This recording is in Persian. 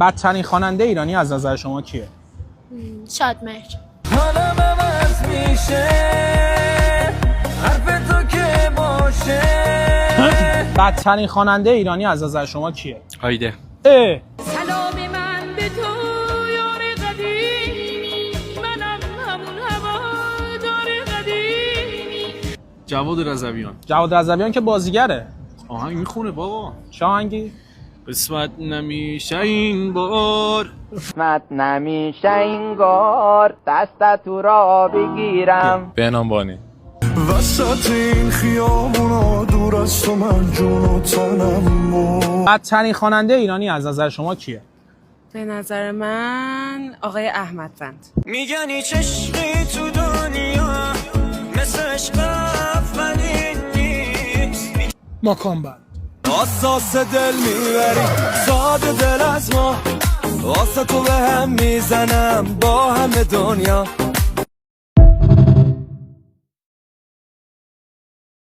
بدترین خواننده ایرانی از نظر شما کیه؟ شادمهر. حالم عوض میشه حرف تو که باشه. بدترین خواننده ایرانی از نظر شما کیه؟ هایده. سلام من به تو یار قدیمی، منم همون هوادار قدیمی. جواد رضویان. جواد رضویان که بازیگره. آهنگ میخونه بابا. چه آهنگی؟ قسمت نمیشه این بار، قسمت نمیشه اینگار، دست تو را بگیرم. بهنام بانی. وسط این خیابونا دور از تو من جون و تنم. بدترین خواننده ایرانی از نظر شما کیه؟ به نظر من آقای احمدوند. میگن هیچ عشقی تو دنیا مثل عشق اولین نیست. ماکان بند. آساس دل میبری ساده دل از ما، واسه تو به هم میزنم با همه دنیا.